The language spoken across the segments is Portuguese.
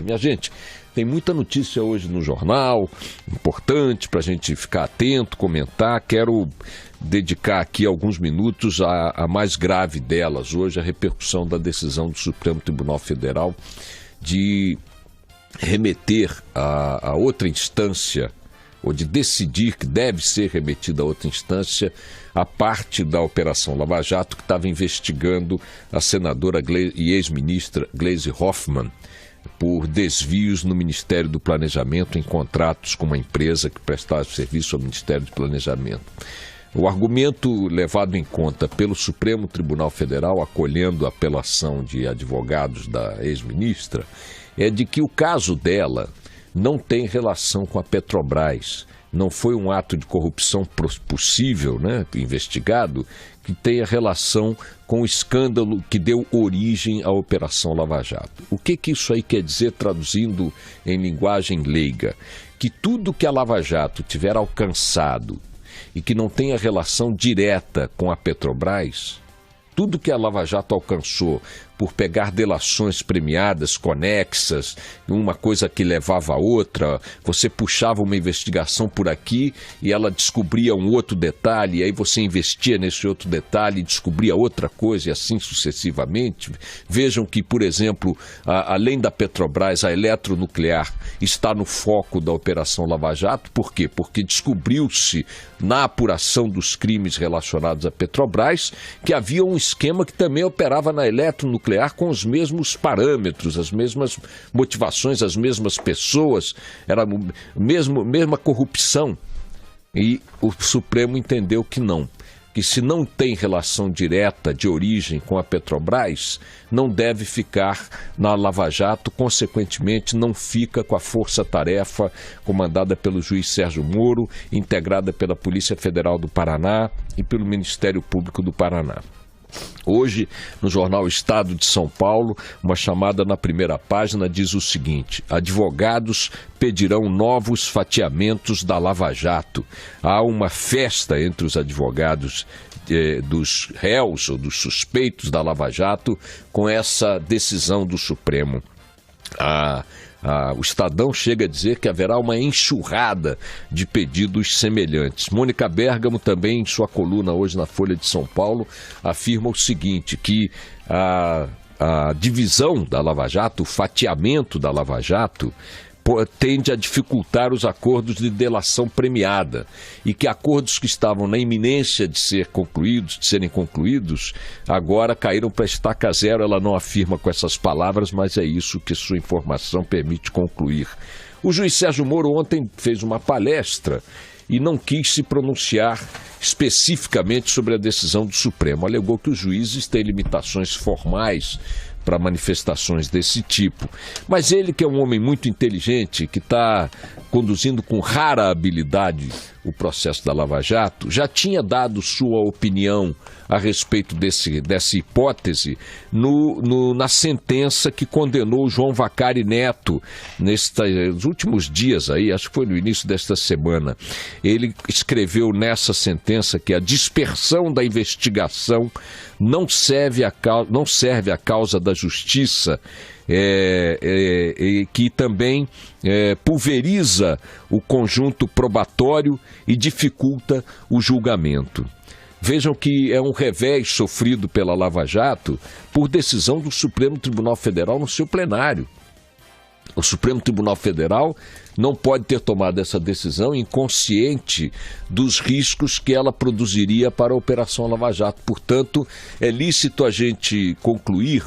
Minha gente, tem muita notícia hoje no jornal, importante para a gente ficar atento, comentar. Quero dedicar aqui alguns minutos à mais grave delas hoje, a repercussão da decisão do Supremo Tribunal Federal de remeter a outra instância, ou de decidir que deve ser remetida a outra instância, a parte da Operação Lava Jato que estava investigando a senadora e ex-ministra Gleisi Hoffmann por desvios no Ministério do Planejamento em contratos com uma empresa que prestava serviço ao Ministério do Planejamento. O argumento levado em conta pelo Supremo Tribunal Federal, acolhendo a apelação de advogados da ex-ministra, é de que o caso dela não tem relação com a Petrobras. Não foi um ato de corrupção possível, investigado, que tenha relação com o escândalo que deu origem à Operação Lava Jato. O que isso aí quer dizer, traduzindo em linguagem leiga? Que tudo que a Lava Jato tiver alcançado e que não tenha relação direta com a Petrobras, tudo que a Lava Jato alcançou por pegar delações premiadas, conexas, uma coisa que levava a outra, você puxava uma investigação por aqui e ela descobria um outro detalhe, e aí você investia nesse outro detalhe e descobria outra coisa, e assim sucessivamente. Vejam que, por exemplo, além da Petrobras, a Eletronuclear está no foco da Operação Lava Jato. Por quê? Porque descobriu-se, na apuração dos crimes relacionados à Petrobras, que havia um esquema que também operava na Eletronuclear com os mesmos parâmetros, as mesmas motivações, as mesmas pessoas, era a mesma corrupção. E o Supremo entendeu que não, que se não tem relação direta de origem com a Petrobras, não deve ficar na Lava Jato, consequentemente não fica com a força-tarefa comandada pelo juiz Sérgio Moro, integrada pela Polícia Federal do Paraná e pelo Ministério Público do Paraná. Hoje, no jornal Estado de São Paulo, uma chamada na primeira página diz o seguinte: advogados pedirão novos fatiamentos da Lava Jato. Há uma festa entre os advogados dos réus ou dos suspeitos da Lava Jato com essa decisão do Supremo. O Estadão chega a dizer que haverá uma enxurrada de pedidos semelhantes. Mônica Bergamo também, em sua coluna hoje na Folha de São Paulo, afirma o seguinte, que a divisão da Lava Jato, o fatiamento da Lava Jato, tende a dificultar os acordos de delação premiada e que acordos que estavam na iminência de serem concluídos, agora caíram para estaca zero. Ela não afirma com essas palavras, mas é isso que sua informação permite concluir. O juiz Sérgio Moro ontem fez uma palestra e não quis se pronunciar especificamente sobre a decisão do Supremo. Alegou que os juízes têm limitações formais para manifestações desse tipo. Mas ele, que é um homem muito inteligente, que está conduzindo com rara habilidade o processo da Lava Jato, já tinha dado sua opinião a respeito dessa hipótese na sentença que condenou João Vacari Neto nos últimos dias aí, acho que foi no início desta semana. Ele escreveu nessa sentença que a dispersão da investigação não serve à causa da justiça, que também pulveriza o conjunto probatório e dificulta o julgamento. Vejam que é um revés sofrido pela Lava Jato por decisão do Supremo Tribunal Federal no seu plenário. O Supremo Tribunal Federal não pode ter tomado essa decisão inconsciente dos riscos que ela produziria para a Operação Lava Jato. Portanto, é lícito a gente concluir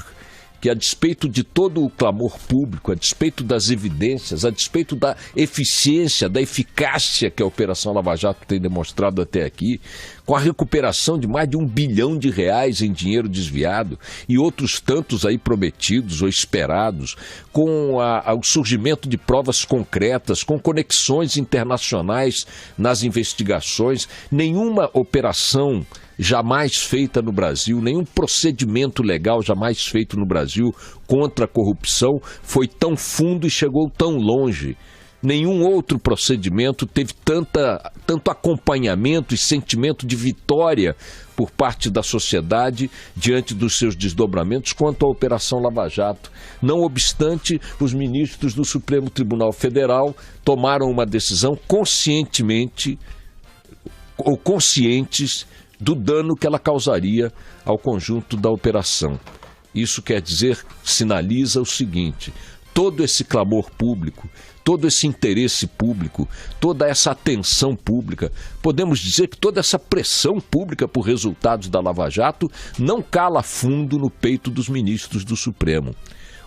que, a despeito de todo o clamor público, a despeito das evidências, a despeito da eficiência, da eficácia que a Operação Lava Jato tem demonstrado até aqui, com a recuperação de mais de R$1 bilhão em dinheiro desviado e outros tantos aí prometidos ou esperados, com o surgimento de provas concretas, com conexões internacionais nas investigações, nenhuma operação jamais feita no Brasil, nenhum procedimento legal jamais feito no Brasil contra a corrupção foi tão fundo e chegou tão longe Nenhum outro procedimento teve tanto acompanhamento e sentimento de vitória por parte da sociedade diante dos seus desdobramentos quanto a Operação Lava Jato. Não obstante, os ministros do Supremo Tribunal Federal tomaram uma decisão conscientemente ou conscientes do dano que ela causaria ao conjunto da operação. Isso quer dizer, sinaliza o seguinte: todo esse clamor público, todo esse interesse público, toda essa atenção pública, podemos dizer que toda essa pressão pública por resultados da Lava Jato não cala fundo no peito dos ministros do Supremo.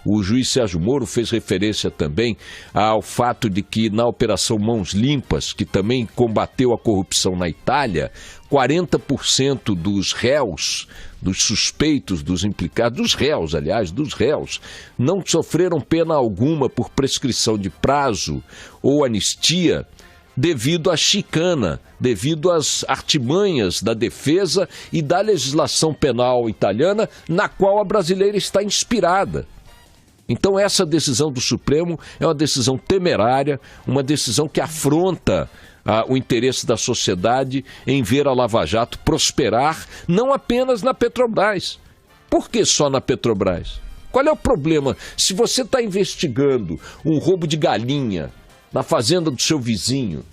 O juiz Sérgio Moro fez referência também ao fato de que na Operação Mãos Limpas, que também combateu a corrupção na Itália, 40% dos réus, dos suspeitos, dos implicados, dos réus, não sofreram pena alguma por prescrição de prazo ou anistia devido à chicana, devido às artimanhas da defesa e da legislação penal italiana, na qual a brasileira está inspirada. Então essa decisão do Supremo é uma decisão temerária, uma decisão que afronta o interesse da sociedade em ver a Lava Jato prosperar, não apenas na Petrobras. Por que só na Petrobras? Qual é o problema? Se você está investigando um roubo de galinha na fazenda do seu vizinho,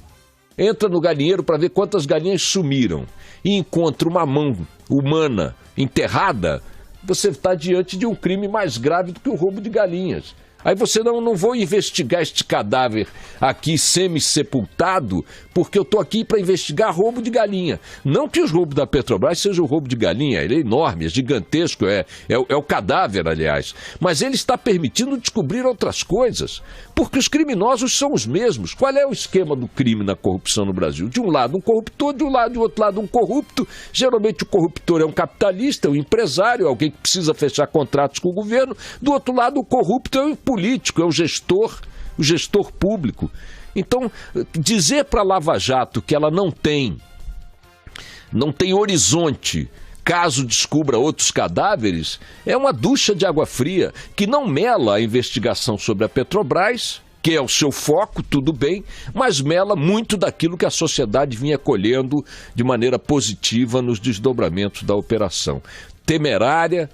entra no galinheiro para ver quantas galinhas sumiram e encontra uma mão humana enterrada, você está diante de um crime mais grave do que o roubo de galinhas. Aí você não vou investigar este cadáver aqui semi-sepultado, porque eu estou aqui para investigar roubo de galinha. Não que os roubos da Petrobras sejam roubo de galinha, ele é enorme, é gigantesco, é o cadáver, aliás. Mas ele está permitindo descobrir outras coisas, porque os criminosos são os mesmos. Qual é o esquema do crime na corrupção no Brasil? De um lado um corruptor, de outro lado um corrupto. Geralmente o corruptor é um capitalista, é um empresário, alguém que precisa fechar contratos com o governo. Do outro lado o corrupto é um político, é o gestor público. Então, dizer para a Lava Jato que ela não tem horizonte caso descubra outros cadáveres é uma ducha de água fria que não mela a investigação sobre a Petrobras, que é o seu foco, tudo bem, mas mela muito daquilo que a sociedade vinha colhendo de maneira positiva nos desdobramentos da operação. Temerária,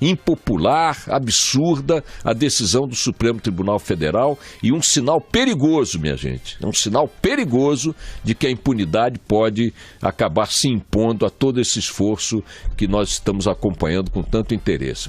impopular, absurda a decisão do Supremo Tribunal Federal e um sinal perigoso, minha gente. É um sinal perigoso de que a impunidade pode acabar se impondo a todo esse esforço que nós estamos acompanhando com tanto interesse.